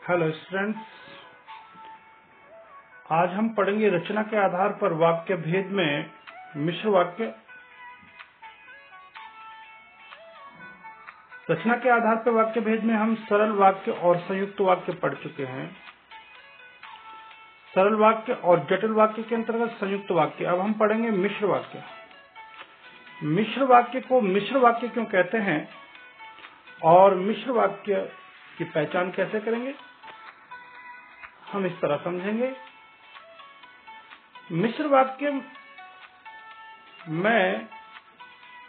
Hello students, आज हम पढ़ेंगे रचना के आधार पर वाक्य भेद में मिश्र वाक्य। रचना के आधार पर वाक्य भेद में हम सरल वाक्य और संयुक्त वाक्य पढ़ चुके हैं। सरल वाक्य और जटिल वाक्य के अंतर्गत संयुक्त वाक्य। अब हम पढ़ेंगे मिश्र वाक्य। मिश्र वाक्य को मिश्र वाक्य क्यों कहते हैं और मिश्र वाक्य की पहचान कैसे करेंगे, हम इस तरह समझेंगे। मिश्र वाक्य में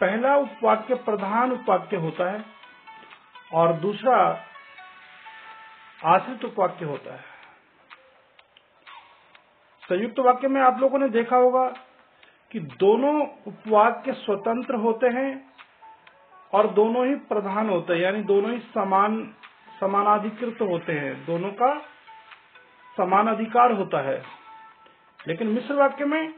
पहला उपवाक्य प्रधान उपवाक्य होता है और दूसरा आश्रित उपवाक्य होता है। संयुक्त वाक्य में आप लोगों ने देखा होगा कि दोनों उपवाक्य स्वतंत्र होते हैं और दोनों ही प्रधान होते हैं, यानी दोनों ही समानाधिकृत होते हैं, दोनों का समान अधिकार होता है। लेकिन मिश्र वाक्य में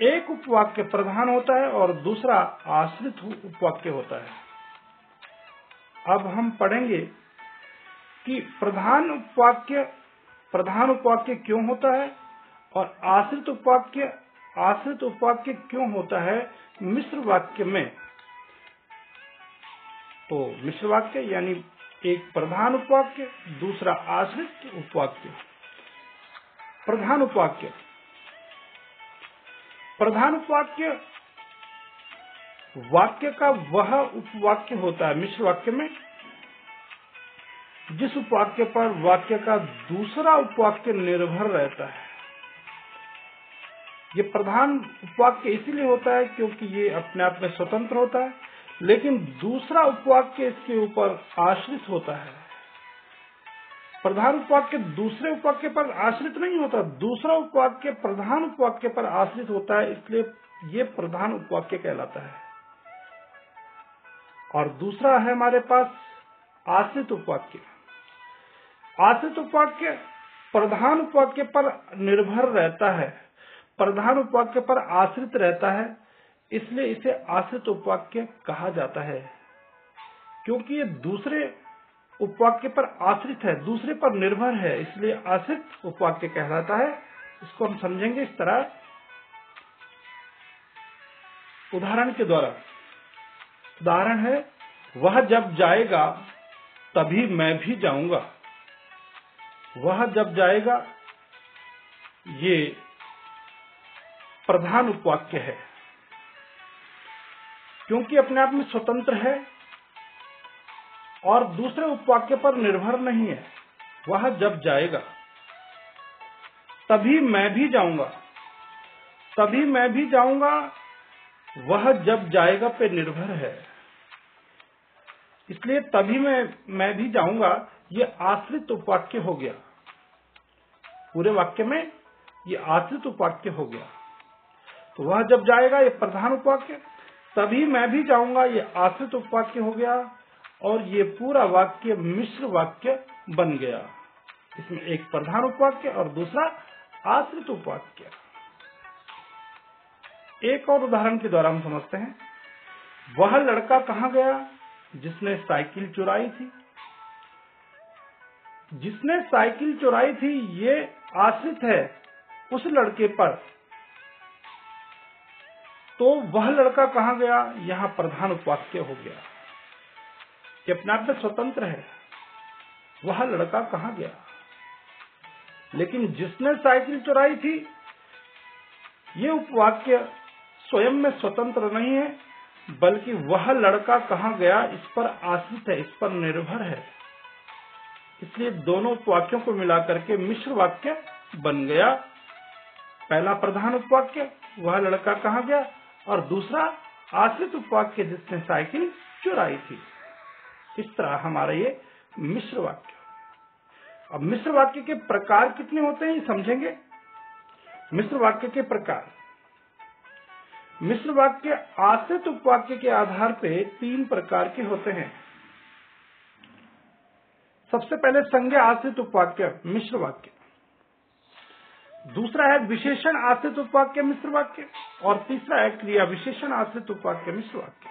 एक उपवाक्य प्रधान होता है और दूसरा आश्रित उपवाक्य होता है। अब हम पढ़ेंगे कि प्रधान उपवाक्य क्यों होता है और आश्रित उपवाक्य क्यों होता है मिश्र वाक्य में। तो मिश्र वाक्य यानी एक प्रधान उपवाक्य, दूसरा आश्रित उपवाक्य। प्रधान उपवाक्य वाक्य का वह उपवाक्य होता है मिश्र वाक्य में जिस उपवाक्य पर वाक्य का दूसरा उपवाक्य निर्भर रहता है। ये प्रधान उपवाक्य इसीलिए होता है क्योंकि ये अपने आप में स्वतंत्र होता है, लेकिन दूसरा उपवाक्य इसके ऊपर आश्रित होता है। प्रधान उपवाक्य दूसरे उपवाक्य पर आश्रित नहीं होता, दूसरा उपवाक्य प्रधान उपवाक्य पर आश्रित होता है, इसलिए ये प्रधान उपवाक्य कहलाता है। और दूसरा है हमारे पास आश्रित उपवाक्य। आश्रित उपवाक्य प्रधान उपवाक्य पर निर्भर रहता है, प्रधान उपवाक्य पर आश्रित रहता है, इसलिए इसे आश्रित उपवाक्य कहा जाता है। क्योंकि ये दूसरे उपवाक्य पर आश्रित है, दूसरे पर निर्भर है, इसलिए आश्रित उपवाक्य कहलाता है। इसको हम समझेंगे इस तरह, उदाहरण के द्वारा। उदाहरण है, वह जब जाएगा तभी मैं भी जाऊंगा। वह जब जाएगा ये प्रधान उपवाक्य है क्योंकि अपने आप में स्वतंत्र है और दूसरे उपवाक्य पर निर्भर नहीं है। वह जब जाएगा तभी मैं भी जाऊंगा, तभी मैं भी जाऊंगा वह जब जाएगा पे निर्भर है, इसलिए तभी मैं भी जाऊंगा ये आश्रित उपवाक्य हो गया। पूरे वाक्य में ये आश्रित उपवाक्य हो गया। तो वह जब जाएगा ये प्रधान उपवाक्य, तभी मैं भी जाऊंगा ये आश्रित उपवाक्य हो गया और ये पूरा वाक्य मिश्र वाक्य बन गया। इसमें एक प्रधान उपवाक्य और दूसरा आश्रित उपवाक्य। एक और उदाहरण के द्वारा हम समझते हैं। वह लड़का कहाँ गया जिसने साइकिल चुराई थी। जिसने साइकिल चुराई थी ये आश्रित है उस लड़के पर, तो वह लड़का कहाँ गया यहाँ प्रधान उपवाक्य हो गया। ये अपने आप में स्वतंत्र है, वह लड़का कहाँ गया। लेकिन जिसने साइकिल चुराई थी ये उपवाक्य स्वयं में स्वतंत्र नहीं है, बल्कि वह लड़का कहाँ गया इस पर आश्रित है, इस पर निर्भर है। इसलिए दोनों उपवाक्यों को मिलाकर के मिश्र वाक्य बन गया। पहला प्रधान उपवाक्य वह लड़का कहाँ गया और दूसरा आश्रित उपवाक्य जिसने साइकिल चुराई थी। इस तरह हमारा ये मिश्र वाक्य। अब मिश्र वाक्य के प्रकार कितने होते हैं ये समझेंगे। मिश्र वाक्य के प्रकार। मिश्र वाक्य आश्रित उपवाक्य के आधार पे 3 प्रकार के होते हैं। सबसे पहले संज्ञा आश्रित उपवाक्य मिश्र वाक्य, दूसरा है विशेषण आश्रित उपवाक्य मिश्र वाक्य और तीसरा है क्रिया विशेषण आश्रित उपवाक्य मिश्र वाक्य।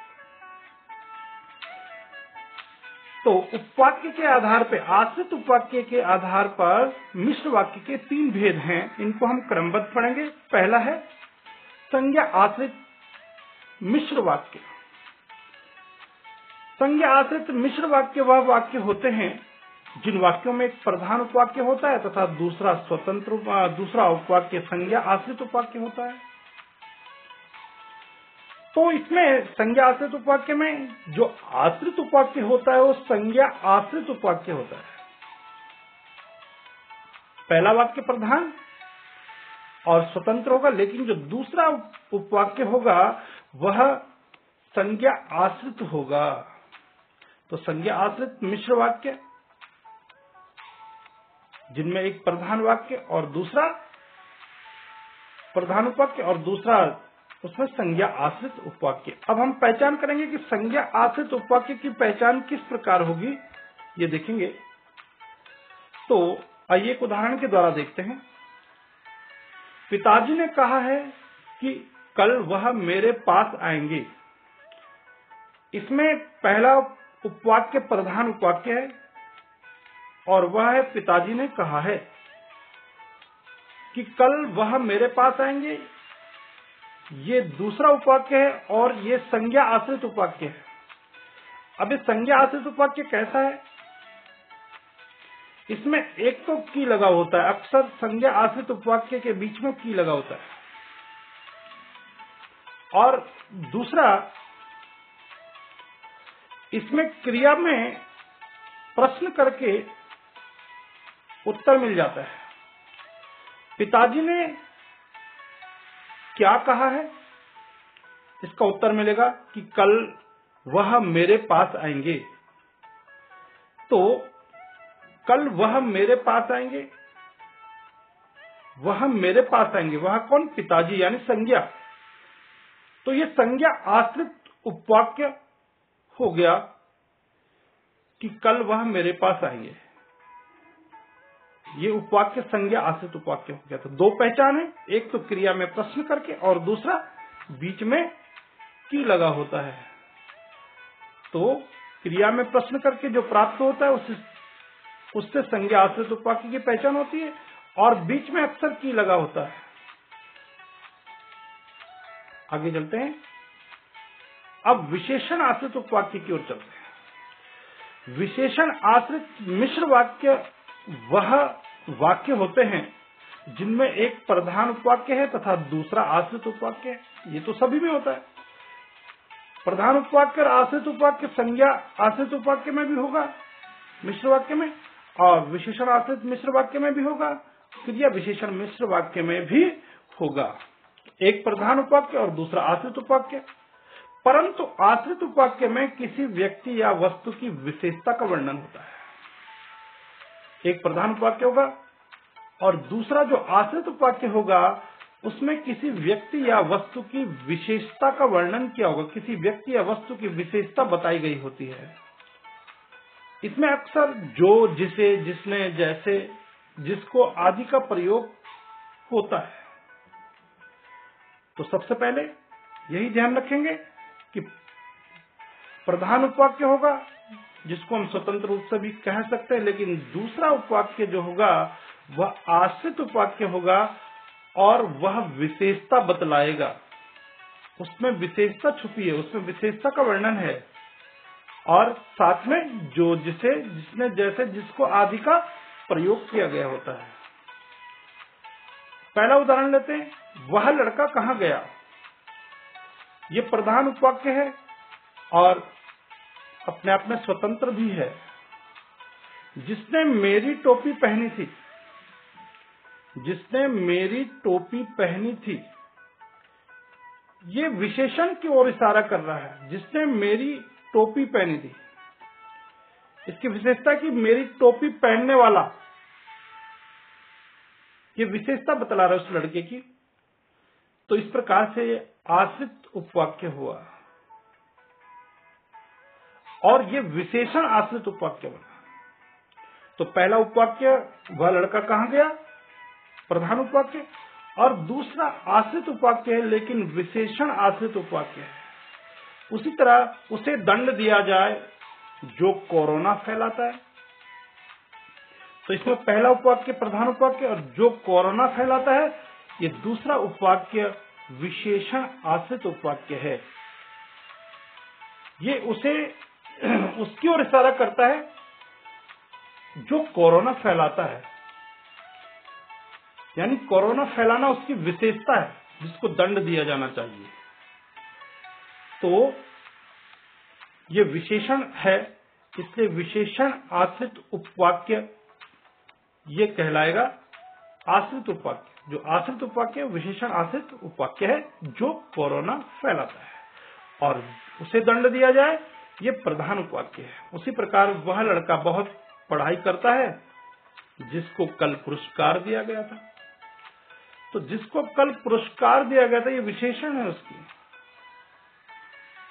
तो उपवाक्य के आधार पर, आश्रित उपवाक्य के आधार पर मिश्र वाक्य के 3 भेद हैं। इनको हम क्रमबद्ध पढ़ेंगे। पहला है संज्ञा आश्रित मिश्र वाक्य। संज्ञा आश्रित मिश्र वाक्य वह वाक्य होते हैं जिन वाक्यों में एक प्रधान उपवाक्य होता है तथा दूसरा उपवाक्य संज्ञा आश्रित उपवाक्य होता है। तो इसमें संज्ञा आश्रित उपवाक्य में जो आश्रित उपवाक्य होता है वो संज्ञा आश्रित उपवाक्य होता है। पहला वाक्य प्रधान और स्वतंत्र होगा, लेकिन जो दूसरा उपवाक्य होगा वह संज्ञा आश्रित होगा। तो संज्ञा आश्रित मिश्र वाक्य जिनमें एक प्रधान वाक्य और दूसरा प्रधान उपवाक्य और दूसरा उसमें संज्ञा आश्रित उपवाक्य। अब हम पहचान करेंगे कि संज्ञा आश्रित उपवाक्य की पहचान किस प्रकार होगी, ये देखेंगे। तो आइए एक उदाहरण के द्वारा देखते हैं। पिताजी ने कहा है कि कल वह मेरे पास आएंगे। इसमें पहला उपवाक्य प्रधान उपवाक्य है और वह है पिताजी ने कहा है कि कल वह मेरे पास आएंगे। ये दूसरा उपवाक्य है और ये संज्ञा आश्रित उपवाक्य है। अब ये संज्ञा आश्रित उपवाक्य कैसा है? इसमें एक तो की लगा होता है, अक्सर संज्ञा आश्रित उपवाक्य के बीच में की लगा होता है, और दूसरा इसमें क्रिया में प्रश्न करके उत्तर मिल जाता है। पिताजी ने क्या कहा है, इसका उत्तर मिलेगा कि कल वह मेरे पास आएंगे। तो कल वह मेरे पास आएंगे, वह मेरे पास आएंगे, वह कौन? पिताजी, यानी संज्ञा। तो ये संज्ञा आश्रित उपवाक्य हो गया कि कल वह मेरे पास आएंगे। ये उपवाक्य संज्ञा आश्रित उपवाक्य हो गया। तो दो पहचान है, एक तो क्रिया में प्रश्न करके और दूसरा बीच में की लगा होता है। तो क्रिया में प्रश्न करके जो प्राप्त होता है उससे संज्ञा आश्रित उपवाक्य की पहचान होती है, और बीच में अक्सर की लगा होता है। आगे चलते हैं। अब विशेषण आश्रित उपवाक्य की ओर चलते हैं। विशेषण आश्रित मिश्र वाक्य वह वाक्य होते हैं जिनमें एक प्रधान उपवाक्य है तथा दूसरा आश्रित उपवाक्य है। ये तो सभी में होता है। प्रधान उपवाक्य और आश्रित उपवाक्य संज्ञा आश्रित उपवाक्य में भी होगा मिश्र वाक्य में, और विशेषण आश्रित मिश्र वाक्य में भी होगा, क्रिया विशेषण मिश्र वाक्य में भी होगा। एक प्रधान उपवाक्य और दूसरा आश्रित उपवाक्य। परंतु आश्रित उपवाक्य में किसी व्यक्ति या वस्तु की विशेषता का वर्णन होता है। एक प्रधान उपवाक्य होगा और दूसरा जो आश्रित उपवाक्य होगा उसमें किसी व्यक्ति या वस्तु की विशेषता का वर्णन किया होगा, किसी व्यक्ति या वस्तु की विशेषता बताई गई होती है। इसमें अक्सर जो, जिसे, जिसने, जैसे, जिसको आदि का प्रयोग होता है। तो सबसे पहले यही ध्यान रखेंगे कि प्रधान उपवाक्य होगा जिसको हम स्वतंत्र रूप से भी कह सकते हैं, लेकिन दूसरा उपवाक्य जो होगा वह आश्रित उपवाक्य होगा और वह विशेषता बतलाएगा। उसमें विशेषता छुपी है, उसमें विशेषता का वर्णन है, और साथ में जो, जिसे, जिसने, जैसे, जिसको आदि का प्रयोग किया गया होता है। पहला उदाहरण लेते हैं। वह लड़का कहाँ गया? ये प्रधान उपवाक्य है और अपने आप में स्वतंत्र भी है। जिसने मेरी टोपी पहनी थी, जिसने मेरी टोपी पहनी थी, ये विशेषण की ओर इशारा कर रहा है। जिसने मेरी टोपी पहनी थी, इसकी विशेषता की मेरी टोपी पहनने वाला, ये विशेषता बतला रहा है उस लड़के की। तो इस प्रकार से ये आश्रित उपवाक्य हुआ और ये विशेषण आश्रित उपवाक्य बना। तो पहला उपवाक्य वह लड़का कहाँ गया, प्रधान उपवाक्य, और दूसरा आश्रित उपवाक्य है लेकिन विशेषण आश्रित उपवाक्य है। उसी तरह उसे दंड दिया जाए, जो कोरोना फैलाता है। तो इसमें पहला उपवाक्य प्रधान उपवाक्य, और जो कोरोना फैलाता है ये दूसरा उपवाक्य विशेषण आश्रित उपवाक्य है। ये उसकी ओर इशारा करता है जो कोरोना फैलाता है, यानी कोरोना फैलाना उसकी विशेषता है जिसको दंड दिया जाना चाहिए। तो ये विशेषण है, इसलिए विशेषण आश्रित उपवाक्य ये कहलाएगा आश्रित उपवाक्य। जो आश्रित उपवाक्य विशेषण आश्रित उपवाक्य है जो कोरोना फैलाता है और उसे दंड दिया जाए, ये प्रधान उपवाक्य है। उसी प्रकार वह लड़का बहुत पढ़ाई करता है जिसको कल पुरस्कार दिया गया था। तो जिसको कल पुरस्कार दिया गया था ये विशेषण है उसकी।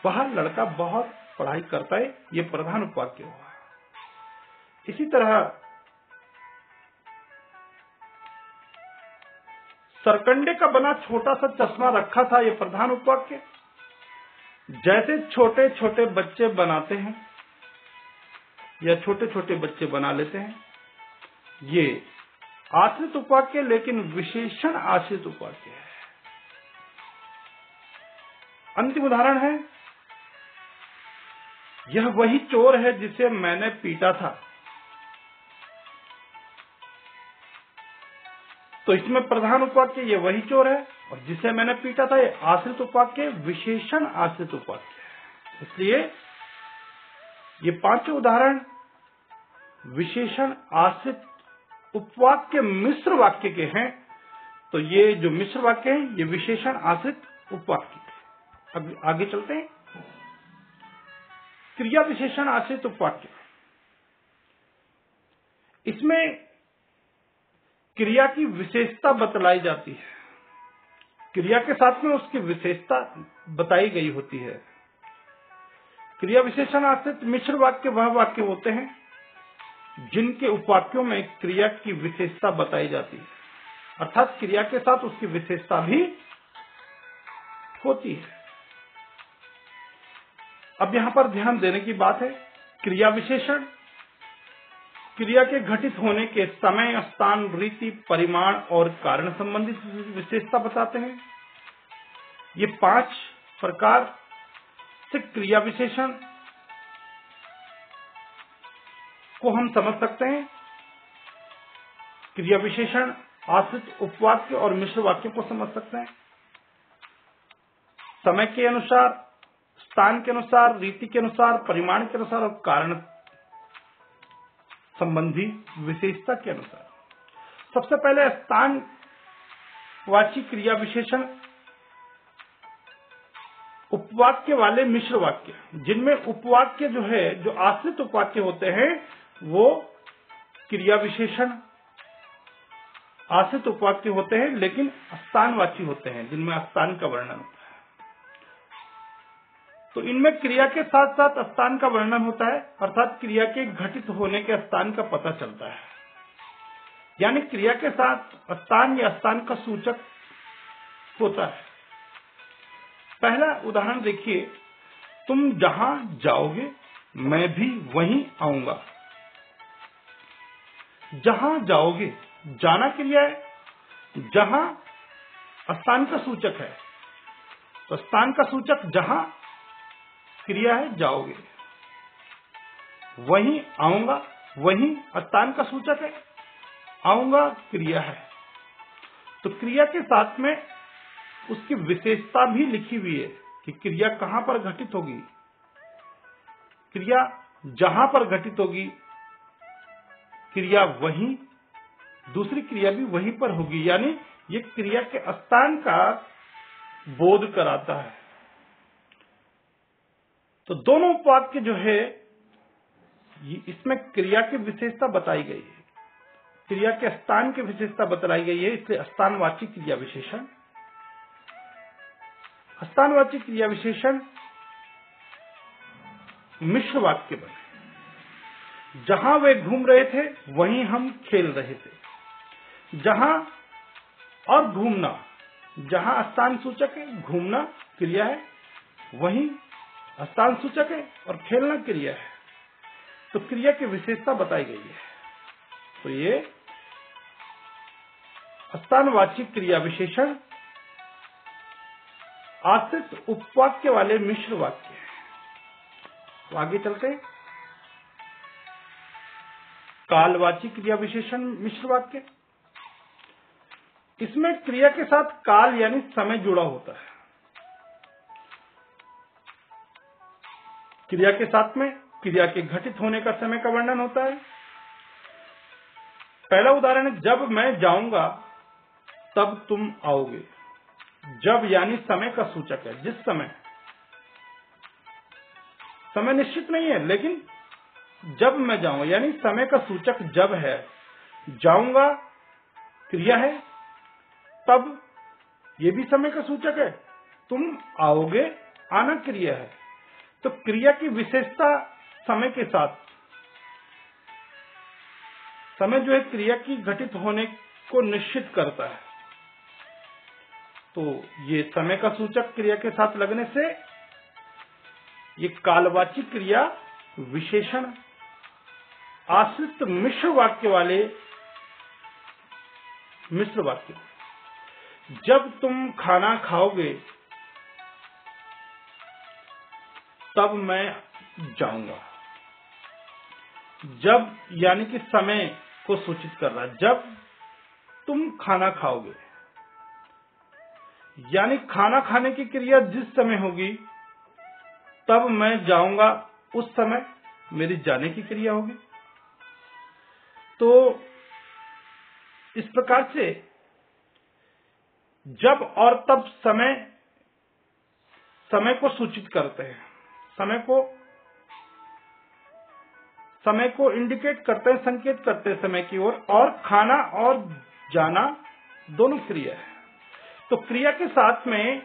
वह लड़का बहुत पढ़ाई करता है, ये प्रधान उपवाक्य हुआ। इसी तरह सरकंडे का बना छोटा सा चश्मा रखा था, ये प्रधान उपवाक्य। जैसे छोटे छोटे बच्चे बनाते हैं या छोटे छोटे बच्चे बना लेते हैं, ये आश्रित उपवाक्य लेकिन विशेषण आश्रित उपवाक्य है। अंतिम उदाहरण है, यह वही चोर है जिसे मैंने पीटा था। तो इसमें प्रधान उपवाक्य ये वही चोर है और जिसे मैंने पीटा था, ये आश्रित उपवाक्य विशेषण आश्रित उपवाक्य है। इसलिए ये पांचों उदाहरण विशेषण आश्रित उपवाक्य मिश्र वाक्य के हैं। तो ये जो मिश्र वाक्य है ये विशेषण आश्रित उपवाक्य। अब आगे चलते हैं। क्रिया विशेषण आश्रित उपवाक्य, इसमें क्रिया की विशेषता बतलाई जाती है। क्रिया के साथ में उसकी विशेषता बताई गई होती है। क्रिया विशेषण आश्रित मिश्र वाक्य वह वाक्य होते हैं जिनके उपवाक्यों में क्रिया की विशेषता बताई जाती है, अर्थात क्रिया के साथ उसकी विशेषता भी होती है। अब यहां पर ध्यान देने की बात है, क्रिया विशेषण क्रिया के घटित होने के समय, स्थान, रीति, परिमाण और कारण संबंधित विशेषता बताते हैं। ये 5 प्रकार से क्रिया विशेषण को हम समझ सकते हैं। क्रिया विशेषण आश्रित उपवाक्य और मिश्र वाक्यों को समझ सकते हैं। समय के अनुसार, स्थान के अनुसार, रीति के अनुसार, परिमाण के अनुसार और कारण संबंधी विशेषता के अनुसार। सबसे पहले स्थानवाची क्रिया विशेषण उपवाक्य वाले मिश्र वाक्य, जिनमें उपवाक्य जो है, जो आश्रित उपवाक्य होते हैं, वो क्रिया विशेषण आश्रित उपवाक्य होते हैं लेकिन स्थानवाची होते हैं, जिनमें स्थान का वर्णन होता है। तो इनमें क्रिया के साथ साथ स्थान का वर्णन होता है, अर्थात क्रिया के घटित होने के स्थान का पता चलता है। यानी क्रिया के साथ स्थान या स्थान का सूचक होता है। पहला उदाहरण देखिए, तुम जहां जाओगे मैं भी वहीं आऊंगा। जहां जाओगे, जाना क्रिया है, जहां स्थान का सूचक है। तो स्थान का सूचक जहां क्रिया है, जाओगे। वहीं आऊंगा, वहीं स्थान का सूचक है, आऊंगा क्रिया है। तो क्रिया के साथ में उसकी विशेषता भी लिखी हुई है कि क्रिया कहां पर घटित होगी। क्रिया जहां पर घटित होगी, क्रिया वहीं, दूसरी क्रिया भी वहीं पर होगी। यानी ये क्रिया के स्थान का बोध कराता है। तो दोनों वाक्य जो है, इसमें क्रिया की विशेषता बताई गई है, क्रिया के स्थान की विशेषता बताई गई है, इसलिए स्थानवाची क्रिया विशेषण। स्थानवाची क्रिया विशेषण मिश्र वाक्य बने। जहां वे घूम रहे थे वहीं हम खेल रहे थे। जहां और घूमना, जहां स्थान सूचक है, घूमना क्रिया है, वहीं स्थान सूचक है और खेलना क्रिया है। तो क्रिया की विशेषता बताई गई है। तो ये स्थानवाची क्रिया विशेषण आश्रित उपवाक्य वाले मिश्र वाक्य है। तो आगे चलते हैं। कालवाची क्रिया विशेषण मिश्र वाक्य, इसमें क्रिया के साथ काल यानी समय जुड़ा होता है। क्रिया के साथ में क्रिया के घटित होने का समय का वर्णन होता है। पहला उदाहरण है, जब मैं जाऊंगा तब तुम आओगे। जब यानी समय का सूचक है, जिस समय, समय निश्चित नहीं है, लेकिन जब मैं जाऊंगा यानी समय का सूचक जब है। जाऊंगा क्रिया है, तब ये भी समय का सूचक है। तुम आओगे, आना क्रिया है। तो क्रिया की विशेषता समय के साथ, समय जो है क्रिया की घटित होने को निश्चित करता है। तो ये समय का सूचक क्रिया के साथ लगने से ये कालवाची क्रिया विशेषण आश्रित मिश्र वाक्य वाले मिश्र वाक्य। जब तुम खाना खाओगे तब मैं जाऊंगा। जब यानी कि समय को सूचित कर रहा है। जब तुम खाना खाओगे यानी खाना खाने की क्रिया जिस समय होगी, तब मैं जाऊंगा उस समय मेरी जाने की क्रिया होगी। तो इस प्रकार से जब और तब समय को सूचित करते हैं, समय को इंडिकेट करते हैं, संकेत करते हैं समय की ओर। और खाना और जाना दोनों क्रिया है। तो क्रिया के साथ में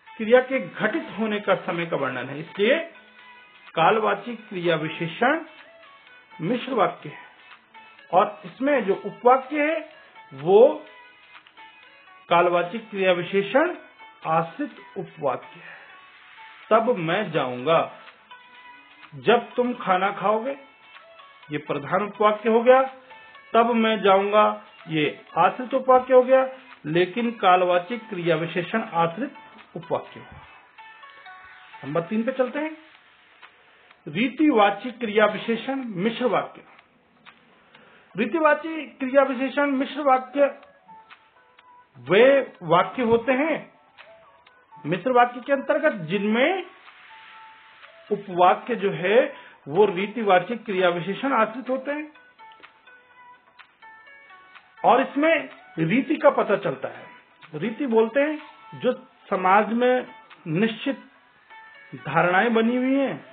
क्रिया के घटित होने का समय का वर्णन है, इसलिए कालवाची क्रिया विशेषण मिश्र वाक्य है। और इसमें जो उपवाक्य है वो कालवाची क्रिया विशेषण आश्रित उपवाक्य है। तब मैं जाऊंगा, जब तुम खाना खाओगे, ये प्रधान उपवाक्य हो गया। तब मैं जाऊंगा, ये आश्रित उपवाक्य हो गया। लेकिन कालवाची क्रिया विशेषण आश्रित उपवाक्य हुआ। नंबर 3 पे चलते हैं। रीतिवाची क्रिया विशेषण मिश्र वाक्य। रीतिवाची क्रिया विशेषण मिश्र वाक्य वे वाक्य होते हैं मिश्र वाक्य के अंतर्गत जिनमें उपवाक्य जो है वो रीतिवाची क्रिया विशेषण आश्रित होते हैं। और इसमें रीति का पता चलता है। रीति बोलते हैं जो समाज में निश्चित धारणाएं बनी हुई हैं,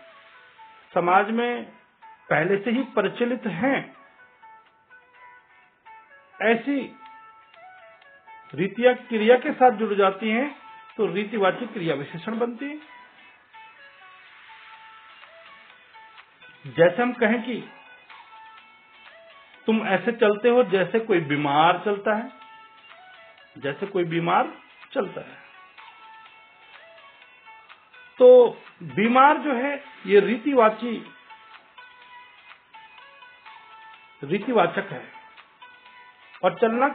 समाज में पहले से ही प्रचलित हैं, ऐसी रीतियां क्रिया के साथ जुड़ जाती हैं तो रीतिवाची क्रिया विशेषण बनती है। जैसे हम कहें कि तुम ऐसे चलते हो जैसे कोई बीमार चलता है, जैसे कोई बीमार चलता है। तो बीमार जो है ये रीतिवाचक है और चलना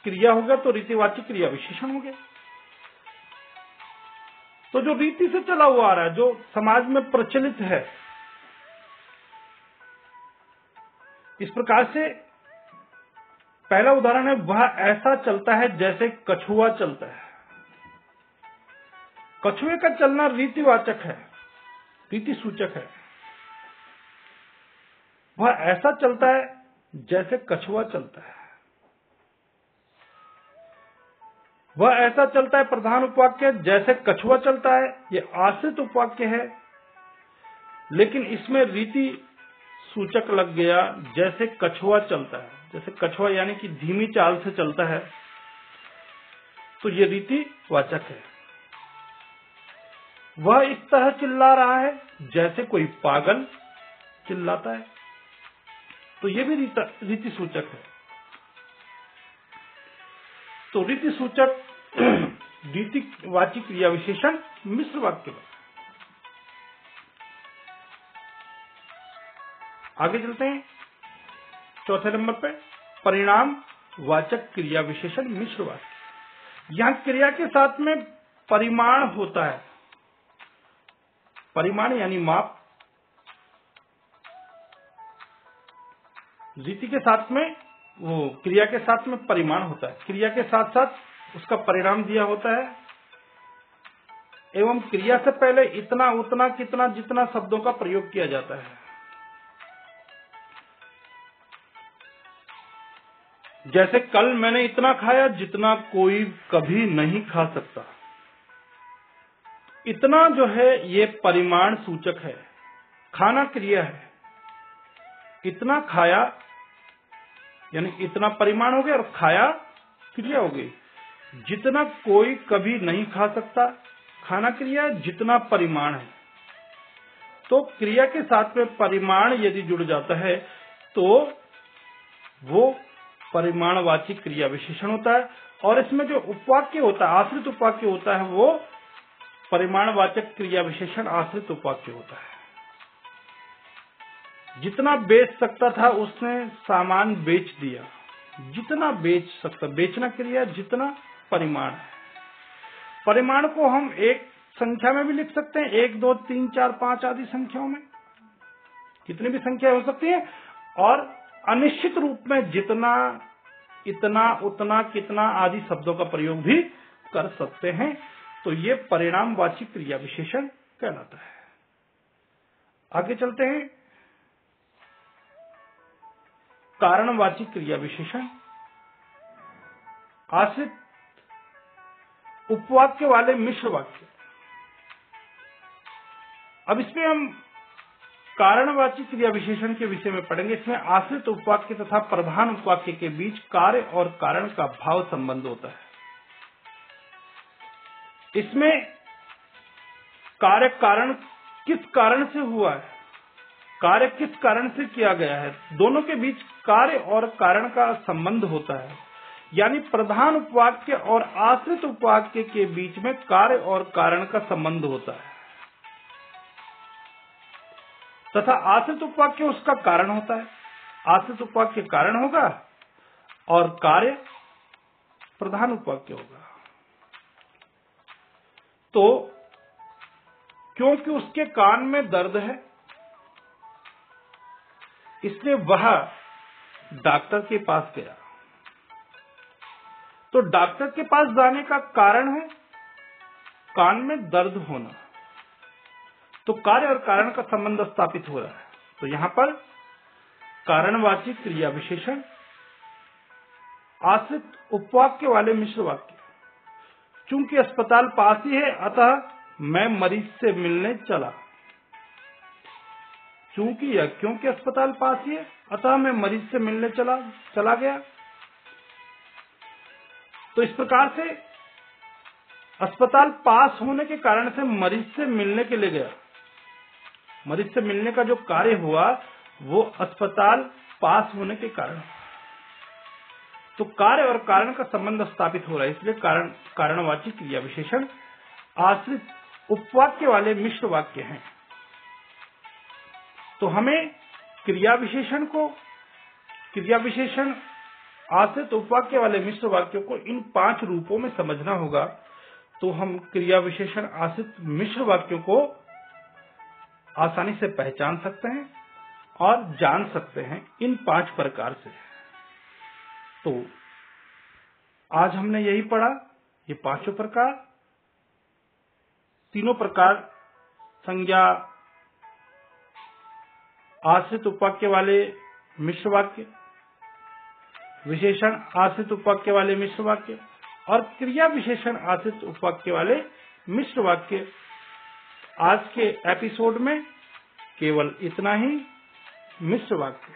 क्रिया होगा तो रीतिवाची क्रिया विशेषण हो गया। तो जो रीति से चला हुआ आ रहा है, जो समाज में प्रचलित है, इस प्रकार से पहला उदाहरण है, वह ऐसा चलता है जैसे कछुआ चलता है। कछुए का चलना रीतिवाचक है, रीति सूचक है। वह ऐसा चलता है जैसे कछुआ चलता है। वह ऐसा चलता है प्रधान उपवाक्य, जैसे कछुआ चलता है ये आश्रित उपवाक्य है, लेकिन इसमें रीति सूचक लग गया जैसे कछुआ चलता है। जैसे कछुआ यानी कि धीमी चाल से चलता है, तो ये रीतिवाचक है। वह इस तरह चिल्ला रहा है जैसे कोई पागल चिल्लाता है, तो ये भी रीति सूचक है। तो रीति सूचक रीतिवाची क्रिया विशेषण मिश्र वाक्य। आगे चलते हैं चौथे नंबर पे, परिणाम वाचक क्रिया विशेषण मिश्र वाक्य। यहां क्रिया के साथ में परिमाण होता है, परिमाण यानी माप, रीति के साथ में वो क्रिया के साथ में परिमाण होता है, क्रिया के साथ साथ उसका परिणाम दिया होता है, एवं क्रिया से पहले इतना उतना कितना जितना शब्दों का प्रयोग किया जाता है। जैसे कल मैंने इतना खाया जितना कोई कभी नहीं खा सकता। इतना जो है ये परिमाण सूचक है, खाना क्रिया है, इतना खाया यानी इतना परिमाण हो गया और खाया क्रिया हो गई। जितना कोई कभी नहीं खा सकता, खाना क्रिया, जितना परिमाण है। तो क्रिया के साथ में परिमाण यदि जुड़ जाता है तो वो परिमाणवाची क्रिया विशेषण होता है, और इसमें जो उपवाक्य होता है, आश्रित उपवाक्य होता है, वो परिमाणवाचक क्रिया विशेषण आश्रित उपवाक्य होता है। जितना बेच सकता था उसने सामान बेच दिया, जितना बेच सकता, बेचना क्रिया, जितना परिमाण है। परिमाण को हम एक संख्या में भी लिख सकते हैं, 1 2 3 4 5 आदि संख्याओं में, कितनी भी संख्या हो सकती है, और अनिश्चित रूप में जितना, इतना, उतना, कितना आदि शब्दों का प्रयोग भी कर सकते हैं। तो ये परिणामवाची क्रिया विशेषण कहलाता है। आगे चलते हैं, कारणवाची क्रिया विशेषण, आश्रित उपवाक्य वाले मिश्र वाक्य। अब इसमें हम कारणवाची क्रिया विशेषण के विषय में पढ़ेंगे। इसमें आश्रित उपवाक्य तथा प्रधान उपवाक्य के बीच कार्य और कारण का भाव संबंध होता है। इसमें कार्य कारण किस कारण से हुआ है, कार्य किस कारण से किया गया है, दोनों के बीच कार्य और कारण का संबंध होता है। यानी प्रधान उपवाक्य और आश्रित उपवाक्य के बीच में कार्य और कारण का संबंध होता है, तथा आश्रित उपवाक्य उसका कारण होता है। आश्रित उपवाक्य कारण होगा और कार्य प्रधान उपवाक्य होगा। तो क्योंकि उसके कान में दर्द है, इसलिए वह डॉक्टर के पास गया। तो डॉक्टर के पास जाने का कारण है कान में दर्द होना। तो कार्य और कारण का संबंध स्थापित हो रहा है। तो यहां पर कारणवाची क्रिया विशेषण, आश्रित उपवाक्य वाले मिश्र वाक्य। चूंकि अस्पताल पास ही है अतः मैं मरीज से मिलने चला। चूंकि या क्योंकि अस्पताल पास ही है अतः मैं मरीज से मिलने चला गया। तो इस प्रकार से अस्पताल पास होने के कारण से मरीज से मिलने के लिए गया। मरीज से मिलने का जो कार्य हुआ वो अस्पताल पास होने के कारण। तो कार्य और कारण का संबंध स्थापित हो रहा है, इसलिए कारणवाची क्रिया विशेषण आश्रित उपवाक्य वाले मिश्र वाक्य हैं। तो हमें क्रिया विशेषण आश्रित उपवाक्य वाले मिश्र वाक्यों को इन 5 रूपों में समझना होगा। तो हम क्रिया विशेषण आश्रित मिश्र वाक्यों को आसानी से पहचान सकते हैं और जान सकते हैं इन 5 प्रकार से। तो आज हमने यही पढ़ा, ये 5 प्रकार। तीनों प्रकार संज्ञा, आश्रित उपवाक्य वाले मिश्र वाक्य, विशेषण आश्रित उपवाक्य वाले मिश्र वाक्य और क्रिया विशेषण आश्रित उपवाक्य वाले मिश्र वाक्य। आज के एपिसोड में केवल इतना ही। मिश्र वाक्य।